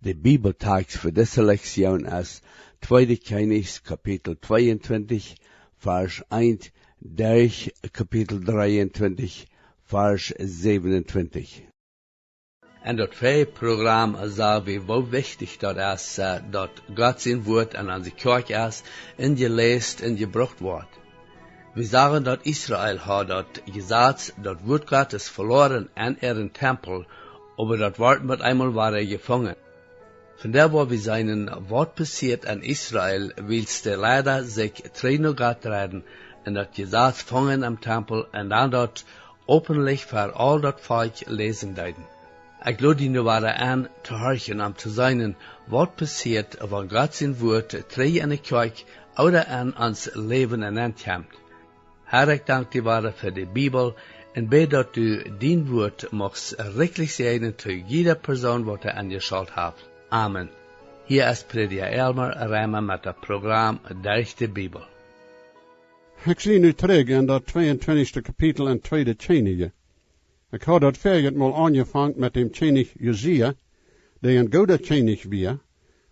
De Bibeltekst voor deze lektion is 2 Kjennichs Kapital 22, vers 1, Derch Kapital 23, vers 27. En dat programma sagen wir, wo wichtig dat is, dat God zijn woord en aan de kerk is, ingeleest en gebracht wordt. We sagen dat Israël had dat gezegd, dat woord God is verloren en een tempel, aber dat woord met eenmaal waren gevangen. Vandaar waar we zijn, wat passiert in Israël, wilst de leider zich trainen gaat redden, en dat gezegd vangen am tempel, en dan dat openlijk voor al dat volk lezen deiden. Ik lade die nu waren aan te horchen om te zijn, wat passiert, wanneer God zijn woord tree in de kerk, ouder aan ons leven en aankomt. Herr, ik dank die waren voor de Bibel, en bid dat u dien woord mocht rechtlich zijn te jeder persoon wat er aangeschalt heeft. Amen. Hier is Prediker Elmer Rijmer met het programma Derch de Bibel. Ik zie nu terug in dat 22e kapitel en 2e Kjennichs. Ik had dat verget mal aangevangen met dem Kjennich Josia, die een goede Kjennich weer,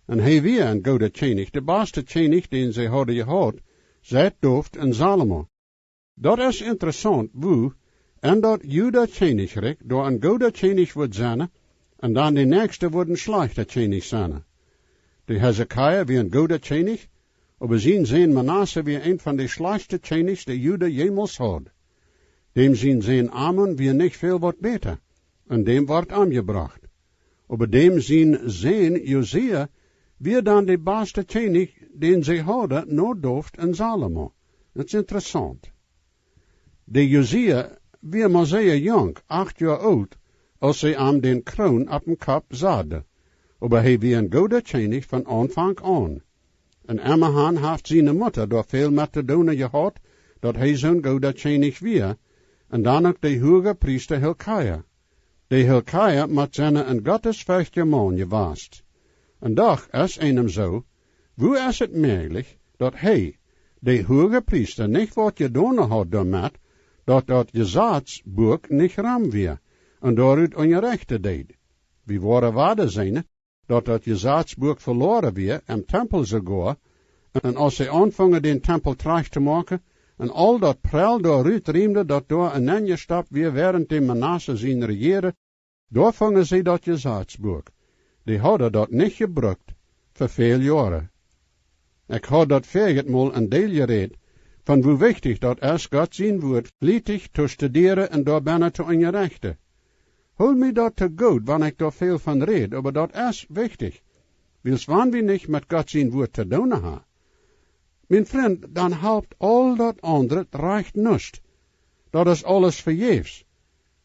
en hij weer een goede Kjennich. De beste Kjennich den ze hadden gehad, zet Dooft en Salomo. Dat is interessant, hoe, en dat Juda Kjennichrik door een goede Kjennich wordt zijn, en dan de nächste wordt een slechte Kjennich zijn. De Hezekiah wie een goede Kjennich, aber zijn Manasse wie een van de slechtste Kjennichs die Juda jemals had. Dem zijn Amon wie niet veel wat beter, en dem wordt aangebracht. Aber dem zijn Josia wie dan de beste Kjennich, den ze hadden, no Dooft en Salomo. Dat is interessant. De Josia wie maar zeer jong, 8 jaar oud, als ze aan den kroon op den kop zaden. Aber hij wie een goede Kjennich van aanvang aan. En Emmahan heeft zijn moeder door veel met te doen gehad, dat hij zo'n goede Kjennich weer, en dan ook de hoge priester Hilkiah. De Hilkiah moet zijn een gottesfurchtige man geweest. En doch is einem zo, hoe is het mogelijk, dat hij, de hoge priester, niet wat gedaan had daarmet, dat gezatsboek niet ram weer, en daaruit ongerechte deed. Wie waren waarde zijn, dat gezatsboek verloren weer, en tempel sogar, en als ze aanvangen den tempel terug te maken, en al dat prel daaruit riemde, dat door een ingestapt weer während de Manasse zien regeren, daar vangen ze dat gezatsboek. Die hadden dat niet gebruikt, voor veel jaren. Ik had dat vergetmal een deel gereed, van hoe wichtig dat is God zijn woord vlietig te studeren en daar bijna te ongerechten. Hol me dat te goed, wanneer ik daar veel van red, maar dat is wichtig. Wils wanneer we niet met God zijn woord te doen hebben. Mijn vriend, dan helpt al dat andere reicht nust. Dat is alles vergeefs.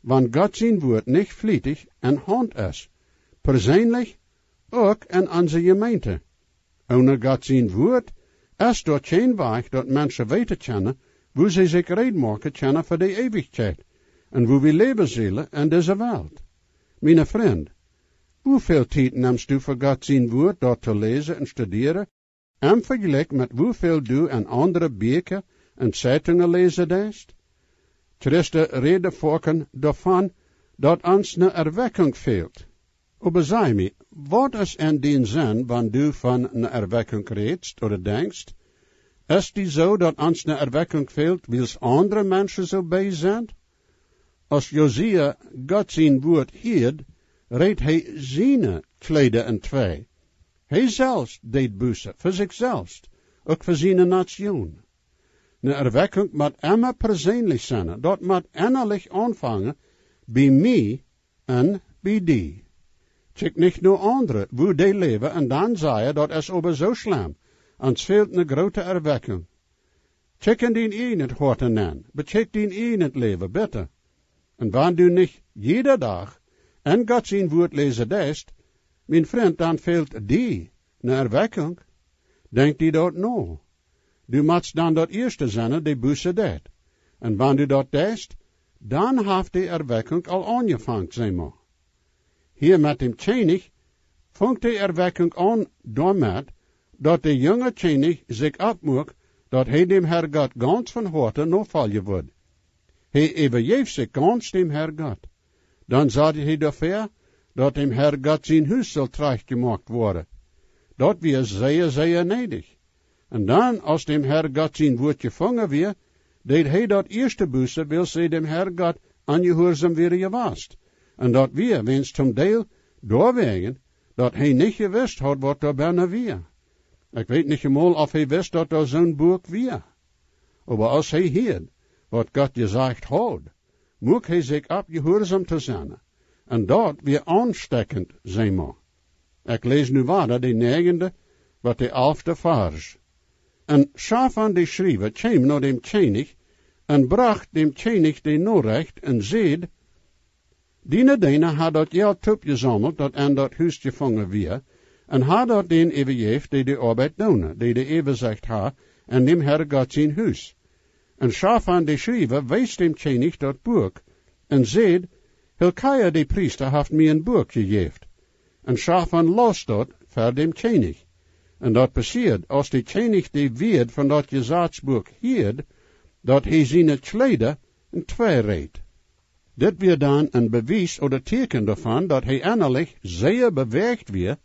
Want God zijn woord niet vlietig en hand is. Persoonlijk, ook in onze gemeente. Ohne God zijn woord is door geen weg dat mensen weten kennen, hoe ze zich redmaken kennen voor de eeuwigheid, en hoe we leven zullen in deze wereld. Mijn vriend, hoeveel tijd neemt u voor God zijn woord door te lezen en studeren, en vergelijk met hoeveel du en andere beken en zeitungen lezen deest? Christen reden volken daarvan dat ons een erwekking veelt. Aber zei me, wat is in die zin, wanneer du van een erwekking redest of denkst? Is die zo dat ons een erwekking veelt, wils andere mensen zo bij zijn? Als Josia God zijn woord hield, reed hij zijn kleden in twee. Hij zelfs deed bussen, voor zichzelf, ook voor zijn nation. Een erwekking moet immer persoonlijk zijn, dat moet innerlijk aanvangen, bij mij en bij die. Check niet nur andere, hoe die leven, en dan zei je, dat is aber zo slim, ons veelt een grote erwekking. Check in die een het hart aan, becheck die een het leven, bitte. En wanneer du niet jede dag en God zijn woord lezen deest, mijn vriend, dan veelt die een erwekking. Denk die dat nou? Du moet dan dat eerste zijn, die bussen deed. En wanneer du dat deest, dan heeft die erwekking al aangevangen, zeg maar. Hier met dem Kjennich vangt de erwekking aan daarmee, dat de jonge Kjennich zich opmaakt, dat hij dem Herr God ganz van harte navolgen wordt. Hij overgeeft zich ganz dem Herr God. Dan zei hij daarvoor, dat dem Herr Gott zijn huis zal terechtgemaakt worden. Dat weer zeer, zeer nedig. En dan, als dem Herr Gott zijn woord gevangen weer, deed hij dat eerste busse, wil zij dem Herr Gott aangehoorzaam weer gewaast. En dat weer, wens zum deel, doorwegen, dat hij niet gewist had wat er bijna weer. Ik weet niet eenmaal of hij wist dat er zo'n boek weer. Maar als hij hier, wat God gezegd had, moet hij zich opgehoorzaam te zijn. En dat weer aanstekkend zijn mag. Ik lees nu verder de 9e, wat de 11e vers. En Schafan de schrijver kwam naar dem Kjenich, en bracht dem Kjenich de Norecht, en zeid, Diene had dat geld opgezameld, dat aan dat huis gevangen weer, en had dat den overgeeft, die de arbeid doen, die de overzicht ha, en dem Herr Gott zijn huis. En Schafan de schrijver wees dem Kjenich dat boek, en zeid, Hilkiah de priester heeft mij een boek gegeven. En Schafan las dat voor dem Kjenich. En dat passiert, als de Kjenich de weerd van dat gezatsboek hield, dat hij zijn kleden in twee reed. Dit weer dan een bewijs of teken daarvan, dat hij innerlijk zeer beweegt weer,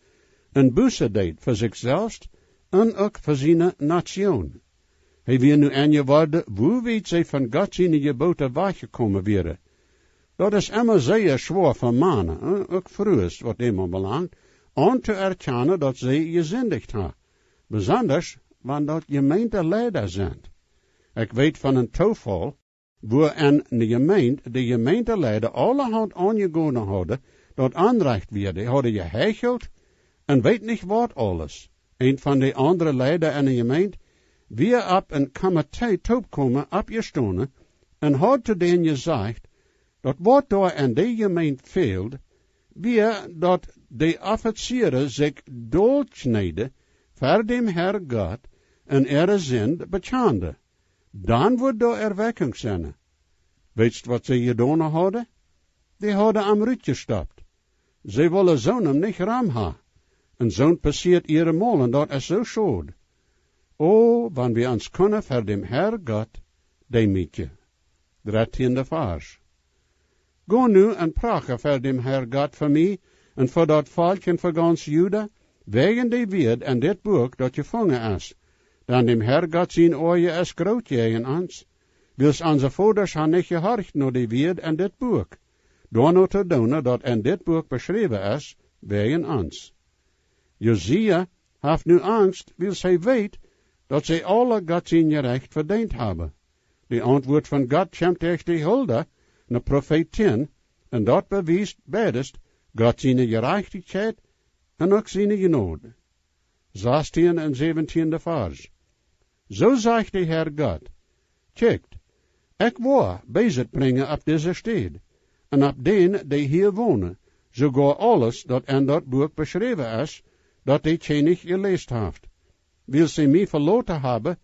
en busse deed voor zichzelf, en ook voor zijn nation. Hij weer nu aangeworden, hoe weet zij van God zijn geboten weggekomen werden. Dat is immer zeer zwaar voor mannen, ook vroeg wat hem belangt, om te erkennen dat zij gezindigd hebben. Besonders, wanneer dat gemeenteleden zijn. Ik weet van een toeval, wo in de gemeenteleden allerhand aangegonen hadden, dat aanrecht weer, die hadden gehecheld, en weet niet wat alles. Een van de andere leden in de gemeente, weer op een comité toekomen opgestonden, en had te denen gezegd, dat wat daar in de gemeente veelt, weer dat de officieren zich doorkneden, voor dem Herr God, en zin bekende. Dan wordt daar erwekking zijn. Weet je wat ze gedaan hadden? Die hadden am Rut gestapt. Ze willen zo'n niet ram ha. En zo'n passiert ihre mol, en dat is zo schade. O, wanneer we ons kunnen voor dem Herr God, de mietje. 13e vers. Go nu en prache voor dem Herr God voor mij, en voor dat volk en voor gans Juda, wegen de weerd en dit boek dat gevangen is. Dan dem Herr God zijn oorje is groot tegen ons. Wils onze vaders han niet gehorcht naar de weerd en dit boek. Door nou te doen dat in dit boek beschreven is, wegen ons. Josia heeft nu angst, wils hij weet, dat zij alle God zijn gerecht verdiend hebben. De antwoord van God komt tegen de Hulda, een profetin, en dat bewijst bedest God zijn gerechtigheid en ook zijn genade. 16 en 17e vers. Zo zegt de Herr God, kijkt, ik wil bezit brengen op deze stad, en op den die hier wonen, zogar alles dat in dat boek beschreven is, dat de Kjenich gelezen heeft. Wil ze mij verloten hebben,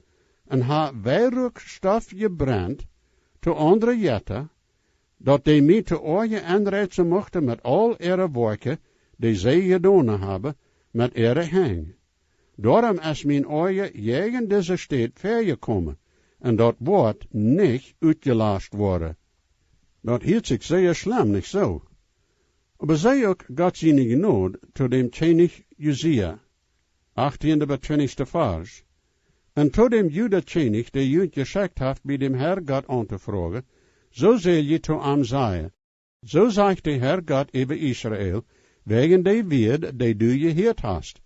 en haar wierookstof gebrand, te andere jetten, dat die mij te oorje aanreizen mochten met al ihre werken, die zij gedaan hebben, met ihre hang. Daarom is mijn oorje tegen deze stad vergekomen, en dat wordt niet uitgelast worden. Dat hield zich zeer slim, niet zo. Maar zij ook God zijn genade tot dem Kjenich Josia, 18e bij 20e vers. En tot dem Juda Kjenich, die junt geschikt heeft bij dem Herr God aan te vragen, zo zal je to am zeggen. Zo zegt de Herr God over Israël, wegen de weerd die du geheerd hast.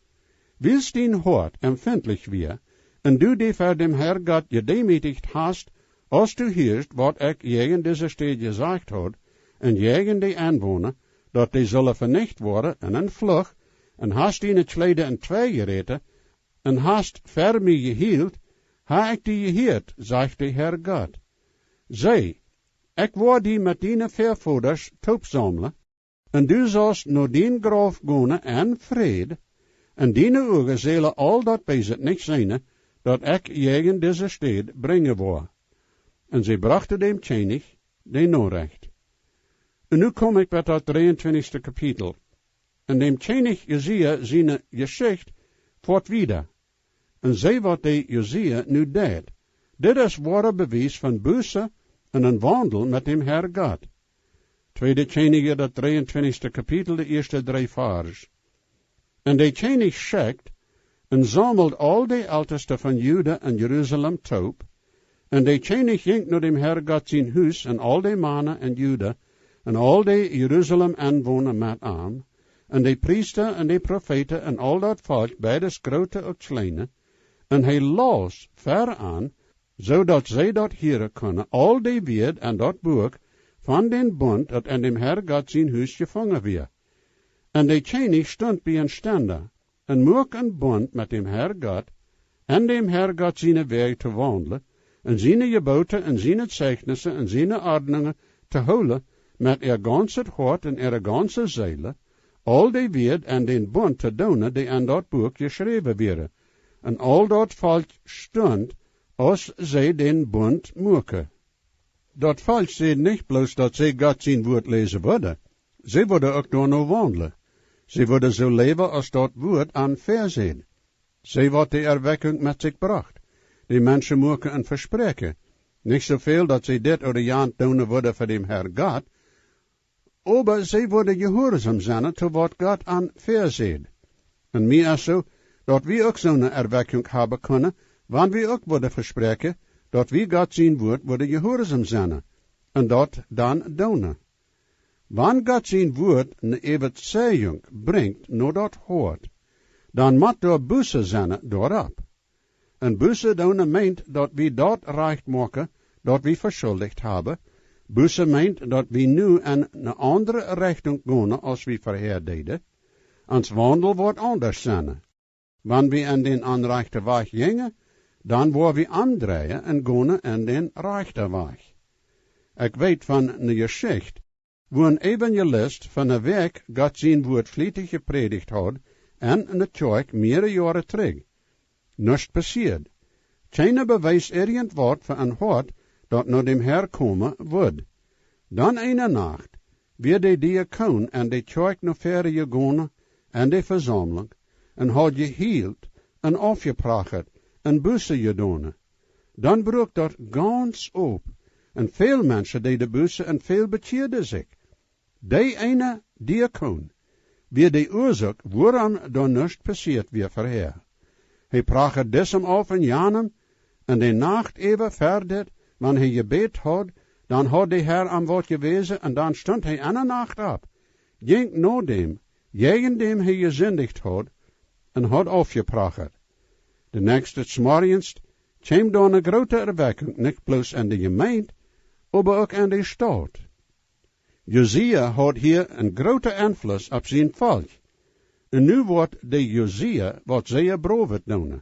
Wils din hart empfindlich weer, en du die voor dem Herr God gedemütigt hast, als du hierst wat ik tegen deze stad gezegd had, en tegen de aanwoner, dat die zullen vernicht worden en een vlug, en hast die kleden in twee gereten, en hast ver mij gehield, ha ik die geheerd, zegt de Herr God. Zij, ik word die met die vervoerders toepzamelen, en du zalst naar die graf gaan en vrede, en die ogen zullen al dat bezit niet zijn, dat ik tegen deze stad brengen wil. En zij brachten dem Kjenich de Norecht. En nu kom ik bij dat 23e kapitel. En dem Kjenich Josia zijn geschicht voort wieder. En zij wat de Josia nu deed. Dit is ware bewijs van busse en een wandel met dem Herr God. Tweede Kjennichs, dat 23e kapitel, de eerste 3 vers. En de Kjennichs schickt en zamelt al de ältesten van Juda en Jeruzalem top. En de Kjennichs ging naar dem Herr God zijn huis en al de mannen en Juda en al de Jeruzalem aanwonen met aan. En de priester en de profeten en al dat volk, beides grote en kleine. En hij las ver aan, zodat zij dat hieren kunnen, al die woord en dat boek van den bond dat in dem Herr God zijn huis gevangen weer. En de Kjennichs stond bij een stander, en moek een bond met dem Herr God, en dem Herr God zijn weg te wandelen, en zijn geboten en zijn zegnissen en zijn ordningen te houden, met ganse hart en ganse ziele, al die woord en den bond te doen die in dat boek geschreven werden. En al dat volk stond, als zij den bond moeken. Dat volk zei niet bloos dat zij God zijn woord lezen worden. Zij worden ook door nou wandelen. Zij worden zo leven als dat woord aan verzien. Zij wat de erwekking met zich bracht. Die mensen moeken en verspreken. Niet zoveel dat zij dit door de jaan doen worden voor dem Herr God, aber zij worden gehoorzaam zijn tot wat God aan verzien. En meer is zo, dat we ook zo'n erwekking hebben kunnen, wanneer we ook worden verspreken, dat we God zijn woord worden gehoorzaam zijn, en dat dan doen. Wanneer God zijn woord een eeuwigheid brengt naar dat hoort, dan moet door busse zijn doorop. En busse doen meent dat we dat recht maken, dat we verschuldigd hebben. Busse meent dat we nu in een andere richting gaan als we vorher deden. Ons wandel wordt anders zijn. Wanneer we in den onrechte weg gingen, dan worden we omdraaien en gaan in den rechte weg. Ik weet van een geschichte, waar een evangelist van een week God zijn woord vlietig gepredikt had, en in de kerk meerdere jaren terug. Niets passiert. Geen bewijs ergens wordt van een hart dat naar dem Herr komen wordt. Dan ene nacht, weer de diakoon en de kerk naar verre gegaan en de verzameling, en had gehield en afgepracht en bussen gedaan. Dan broek dat gans op, en veel mensen deden bussen en veel bekeerden zich. Die ene diakoon, weer de oorzaak waarom dan niets passiert weer verheer. Hij pracht desem af en janem, en de nacht even verder, wanneer hij gebed had, dan had de Herr am woord gewezen, en dan stond hij aan de nacht op, ging naar dem, tegen dem hij gezindigd had, en had afgepracht. De nächste s'morgens kwam dan een grote erwekking, niet bloos in de gemeente, maar ook in de stad. Josia had hier een grote invloed op zijn volk. En nu wordt de Josia wat zeer brood doen.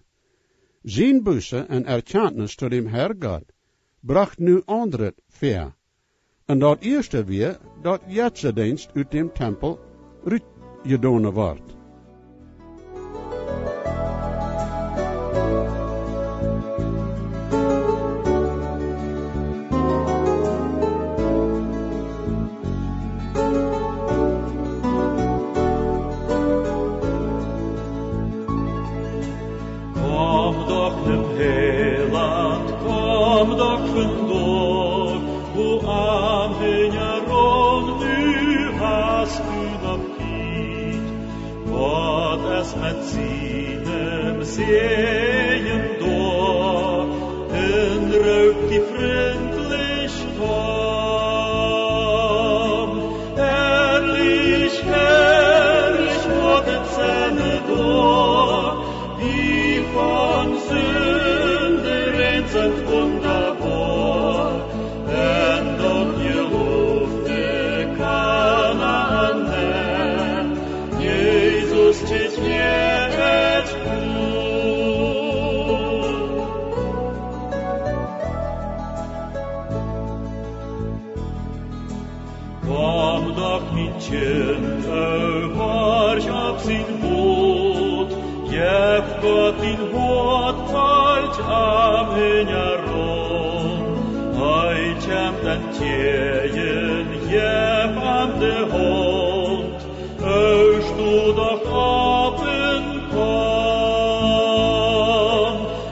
Zijn bussen en erkentenis tot dem Herr God bracht nu anderen ver. En dat eerste weer, dat jetsendienst uit dem tempel uitgedaan wordt. Met zinem sehen door, en ruikt die vriendlich kom. Herrlich, herrlich wordt het zijn door, wie van Sünde reinzend wunderbar, en doch geloofde Kanaan, Jesus is het Kom doch mijn kind, horch op zijn woord, jef Gott in hoort valt am Hinjaron. Hij kämpt en tjejen, jef am de hond, stu doch open kom.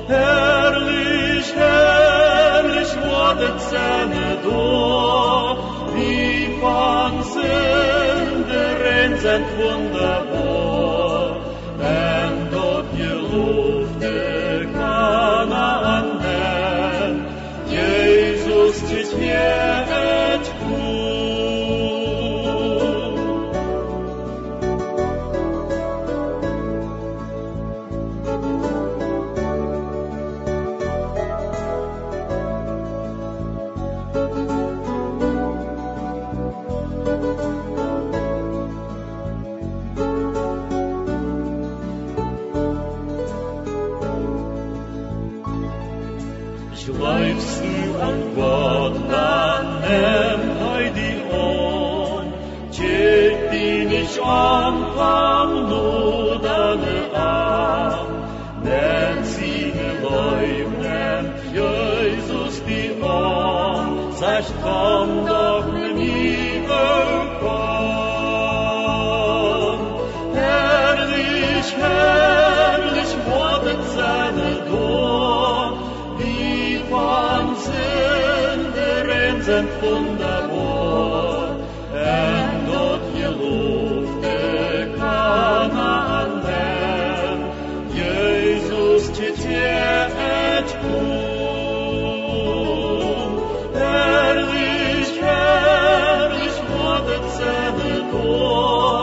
Herrlich, herrlich wordt het zijn door, wie van liefst du an Gott, dann nimm die on. Tjek die nicht anfang, nur deine Arm. Nenn sie Leib, nennt Jesus die on. Sagt, komm doch nie komm. Herrlich, herrlich wortet seine Dor, wie von Sünde rein sind wunderbar. En dort gelofte Kanaan Herr, Jesus tut et kum. Herrlich, herrlich wortet seine Dor,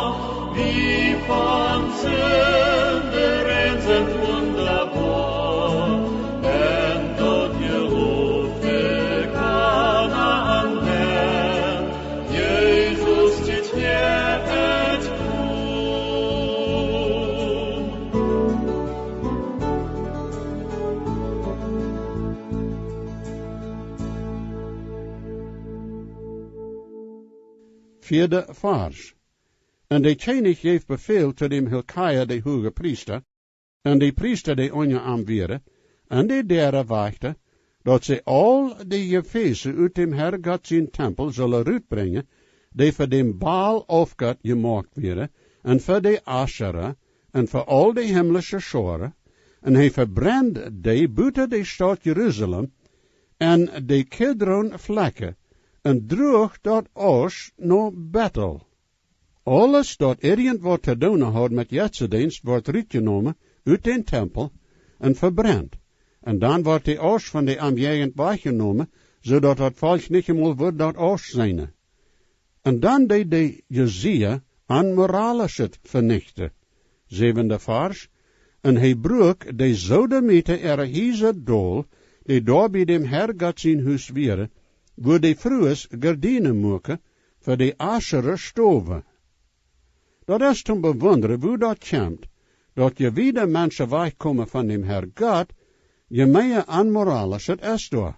wie von Sünde rein sind wunderbar. En dort gelofte Kanaan Herr, Jesus tut et kum. Vierde vers. En de Kjennichs geeft bevel tot dem Hilkia de hoge priester, en de priester de onje aanweren, en de derde wachten, dat ze al de gefezen uit dem Herrgott zijn tempel zullen uitbrengen, die voor dem Baal aufgott gemaakt werden, en voor de Asherah, en voor al de himmlische schoren, en hij verbrandt die buiten de stad Jeruzalem, en de Kidron vlekken, en droeg dat aus naar Bethel. Alles dat irgend te doen had met Jetzedienst wordt uitgenomen uit den tempel en verbrand. En dan wordt de aus van de aanwezend weggenomen, zodat het volk niet eenmaal wordt dat aus zijn. En dan deed de Josia aan moralische vernichten. Zevende vers. En hij broek de Sodomieten hieze dool, die daar bij dem Herrgott zijn huis waren, waar de vrouwen gardinen maken, voor de Asherah stoven. Dat is te bewonderen hoe dat komt, dat je wieder mensen wegkomen van dem Herrgott, je meer onmoralisch het is door.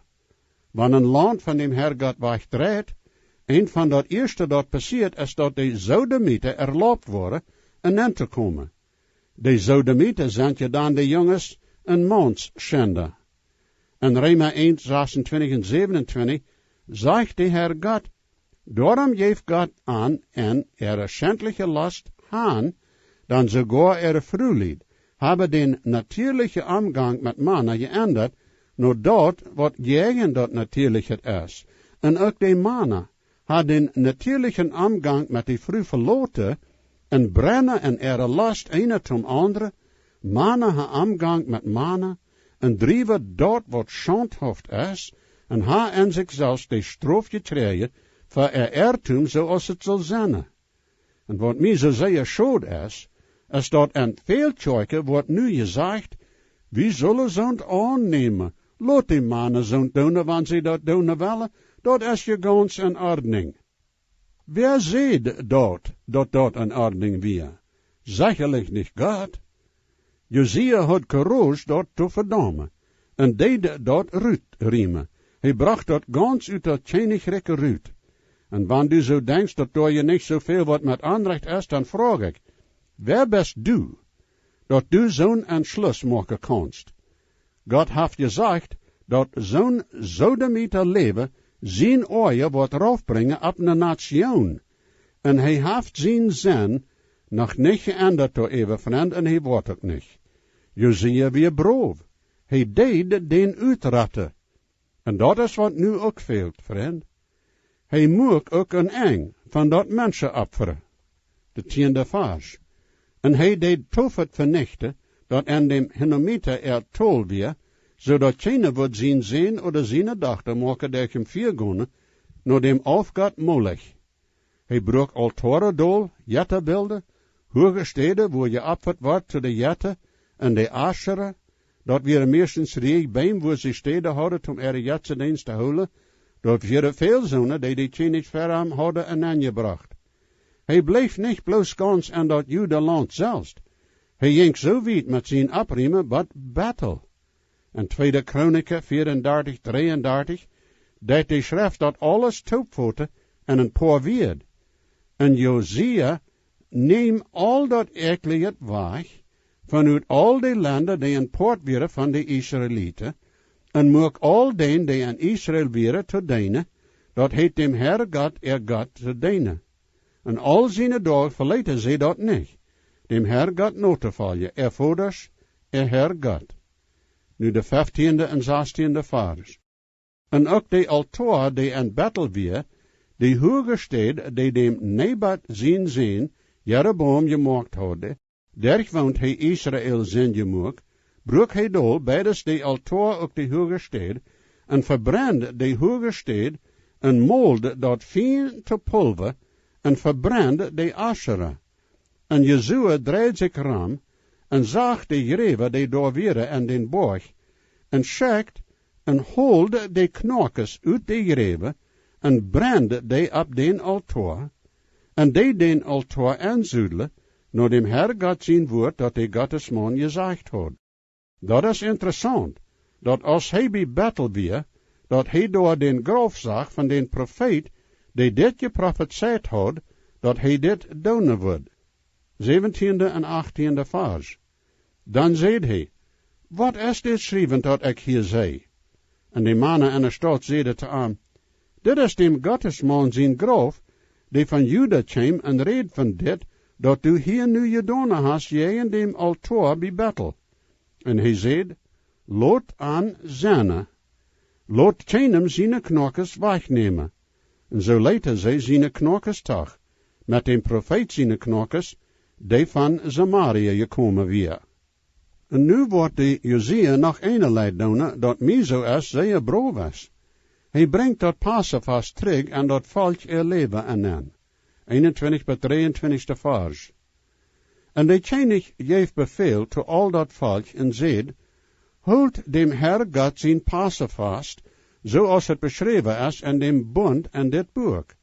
Wanneer een land van dem Herrgott wegtreedt, een van dat eerste dat passiert is dat de Sodomieten erlaubt worden en in te komen. De Sodomieten zijn je dan de jongens en mansschender. En Rema 1, 26 en 27 zegt de Herrgott, daarom geeft God aan en schändliche last haan, dan sogar vrouwlied, hebben den natuurlijke omgang met mannen geändert, naar dat wat gegen dat natuurlijke is. En ook de mannen had den natuurlijke omgang met de vrouw verloten, en brennen en last een tom andere, mannen ha omgang met mannen, en drijven dat wat schandhaft is, en ha en zichzelf de straf getreden, voor ertum zoals het zal zijn. En wat mij zo zeer schuld is dat een veeltjeuke wordt nu gezegd, wie zullen zo'n aannemen? Laat die mannen zo'n doen, wanneer ze dat doen willen, dat is je gans in ordning. Wer zegt dat in ordning weer? Zekerlijk niet God. Josia had courage dat te verdammen, en deed dat riemen. Hij bracht dat gans uit dat Kjennichrijke ruut. En wanneer du zo denkst dat door je niet zoveel wat met aanrecht is, dan vraag ik, wer bist du, dat du zo'n entschluss maken kannst? God heeft gezegd, dat zo'n Sodomieter leven, zijn oorje wordt raufbrengen op een nation. En hij heeft zijn zin nog niet geändert door even vriend, en hij wordt ook niet. Josia weer brov. Hij deed den uitratten. En dat is wat nu ook veelt, vriend. Hij moet ook een eng van dat mensen offeren. De 10e vers. En hij deed tofet vernichten, dat aan dem Hinnomieter tol weer, zodat geen wordt zien oder zijn dochter maken der hem viergonen, naar dem aufgott Molech. Hij broek altaren dol, jetterbeelden, hoge steden, waar je offerd wordt zu de jetter en de Asherah, dat weer meestens reeg beim, waar ze steden hadden om jetsendienst te houden, dat weer veel zonen, die Kjennichs verram hadden en aangebracht. Hij bleef niet bloos gans aan dat Judeland zelfs. Hij ging zo wiet met zijn opriemen, wat Bethel. En 2 Kronieken 34, 33, dat die schrift dat alles toepvoeten en een paar weer. En Josia neem al dat ekliget weg, vanuit al die landen die een poort werden van de Israëlieten, en maak al den die in Israël werden te dienen, dat heet dem Herr God God te dienen. En al zijn dagen verleten zij dat niet. Dem Herr God not te vallen, voeders, Herr God. Nu de 15e en 16e vers. En ook de altaar die in Bethel weer, die hoge stad die dem Nebat zijn, Jeroboam gemaakt hadden, derch woont hij Israël zijn gemaakt, broek hij dol, beides de altaar ook de hoge stad, en verbrand de hoge stad, en mold dat fijn te pulver, en verbrand de Asherah. En Jezua draait zich ram, en zag de greven die door waren en den borg, en schakt, en holde de knokjes uit de greven, en brandde de op den altaar, en de den altaar aanzudelen, naar dem Herr God zijn woord dat de Gottesman gezegd had. Dat is interessant, dat als hij bij Bethel weer, dat hij door den graf zag van den profeet, die dit geprofeteerd had, dat hij dit doen wordt. 17e en 18e vers. Dan zei hij, wat is dit schrijven dat ik hier zei? En de mannen in de stad zeiden te hem, dit is dem Gottesman zijn graf, die van Juda kwam en reed van dit, dat du hier nu gedaan hast, jij in dem altaar bij Bethel. En hij zei, laat aan zijne, laat keinem zijn knokjes wegnemen. En zo leidde zij zijn knokjes toch, met dem profeet zijn knokjes, die van Samaria gekomen weer. En nu wordt de Josia nog een leid doen, dat mij zo is, zeer brood is. Hij brengt dat Passafast terug en dat volk leven aan. 21 bij 23 vers. En de Kjennichs geeft bevel to al dat volk en zegt, houd dem Herr God zijn Passafast, zoals het beschreven is in dem bund en dit boek.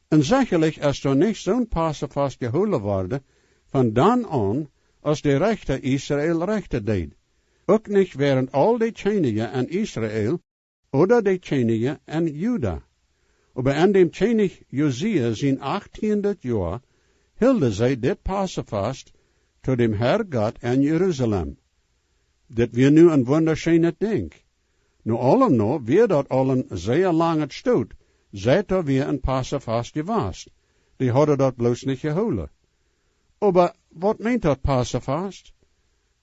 En zekerlijk is er niet zo'n Passafast gehouden worden, van dan aan, als de rechter Israël rechter deed. Ook niet während al de Kjennichs in Israël, oder de Kjennichs in Juda. Aber an dem Kjenich Josia zijn 1800 jaar, hielden zij dit Passafast to dem Herr God in Jeruzalem. Dit weer nu een wunderschöne ding. Nu allemaal weer dat al een zeer lange stoot, zijt er weer een Passafast geweest. Die hadden dat bloos niet gehouden. Aber wat meent dat Passafast?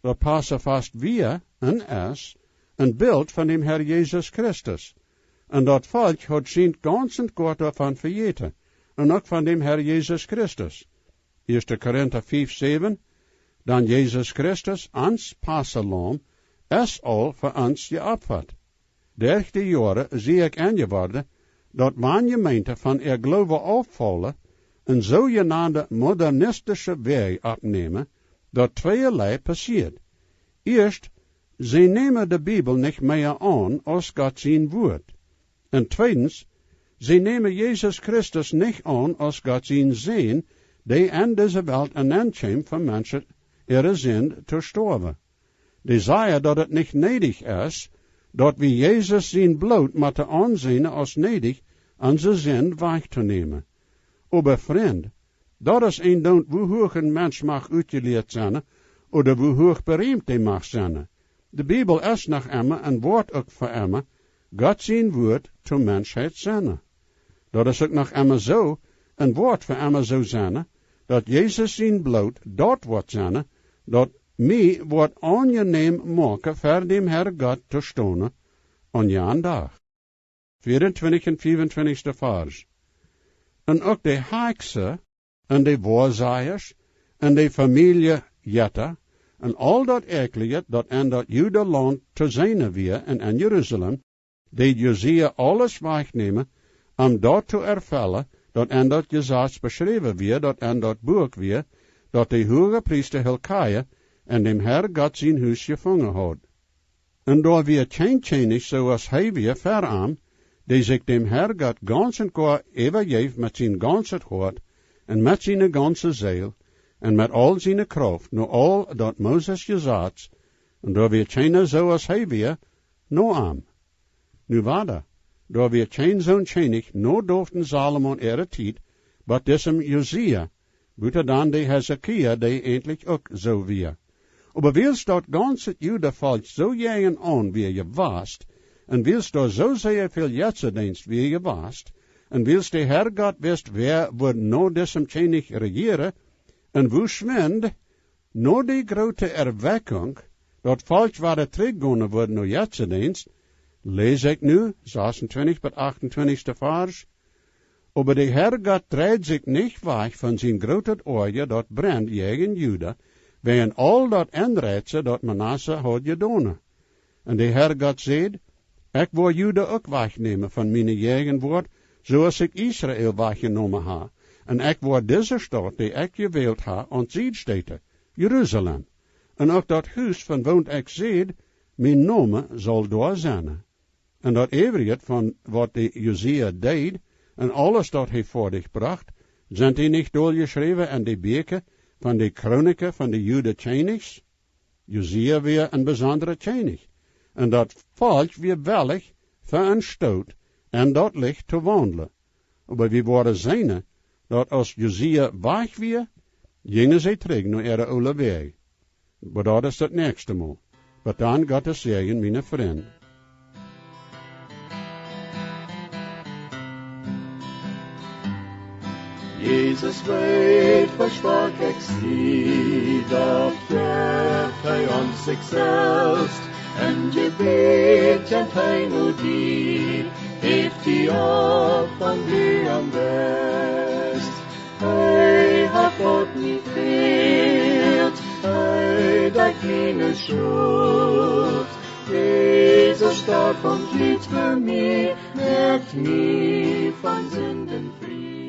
Dat Passafast weer en is een beeld van dem Herr Jezus Christus. En dat volk had zijn ganzen kort ervan vergeten, en ook van dem Herr Jezus Christus. 1 Korinther 5:7, dan Jezus Christus, ons Passalam, is al voor ons geopvat. Derch de jaren zie ik aangeworden, dat mijn gemeente van geloof afvallen, een zogenaamde modernistische weg opnemen, dat tweeërlei passiert. Eerst, ze nemen de Bibel niet meer aan als God zijn woord. En tweedens, ze nemen Jezus Christus niet aan als God zijn zin, die in deze wereld een aankwam van mensen ihre zin te sterven. Die zeggen dat het niet nedig is, dat we Jezus zijn bloed moeten aanzien als nedig, onze zin weg te nemen. Aber vriend, dat is een don't hoe hoog een mens mag uitgeleerd zijn, of hoe hoog bereemd hij mag zijn. De Bibel is nog immer en wordt ook voor immer, God zijn woord tot mensheid zijn. Dat is ook nog immer zo, en wordt voor immer zo zijn, dat Jezus zijn bloed dat wordt zijn, dat mij wordt aangeneem maken voor dem Herr God te stonen, aan jaan dag. 24 en 25 vers. En ook de haakse, en de waarzeigers, en de familie Jetta, en al dat eklige dat in dat Judeland te zijn weer en in Jeruzalem, deed Josia alles wegnemen, om dat te ervellen, dat in dat gezag beschreven weer, dat in dat boek weer, dat de hoge priester Hilkiah en dem Herr God zijn huis gevangen had. En daar weer geen Kjennichs zoals hij weer verarm, die zich dem Herr God ganz en gar overgeeft met zijn ganse hart, en met zijn ganse ziel, en met al zijn kracht, naar al dat Moses gezegd, En daar weer geen zo als hij weer, no arm. Nu waarde, daar weer geen zo'n Kjenich, no dooften Salomon tijd, but dessem Josia, buiten dan de Hezekia, die eindelijk ook zo weer. Aber willst dort ganz het Judenvolk zo jagen aan wie je wast, en willst dort zo zeer veel jetsendienst wie je wast, en willst de Herr God wist wer wordt no dessem Kjenich regeren, en wo schwind, no die grote erwekking, dat volk waar teruggegaan wordt no jetsendienst, lees ik nu, 26 tot 28 vers, aber de Herr God dreht zich niet weg van zijn grote oorje dat brennt tegen Juda, wegen al dat inrijtsen dat Manasse had gedaan. En de Herr God zegt, ik wil Juda ook wegnemen van mijn eigen woord, zoals ik Israël weggenomen ha. En ik wil deze stad die ik gewählt ha, ontzijdsteten, Jeruzalem. En ook dat huis van woont ik zegt, mijn naam zal daar zijn. En dat everig van wat de Josia deed, en alles dat hij voor zich bracht, zijn die niet doorgeschreven in de beken van de kronieken van de Jude Kjennichs? Josia weer een bijzondere Kjennich. En dat volk weer wellig voor een stoot en dat licht te wandelen. Maar we worden zijn dat als Josia weg weer, gingen zij terug naar ihre oude weg. Maar dat is het nächste Mal. Maar dan gaat het zeggen, mijn vriend. Jesus weet, versprach ik zie, dat geeft hij ons zichzelf, en gebed kent hij nu die, heeft hij op van die am best. Hij hat God niet veelt, hij dat keine schuld. Jezus starb und litt für mich, merkt mich von Sünden frei.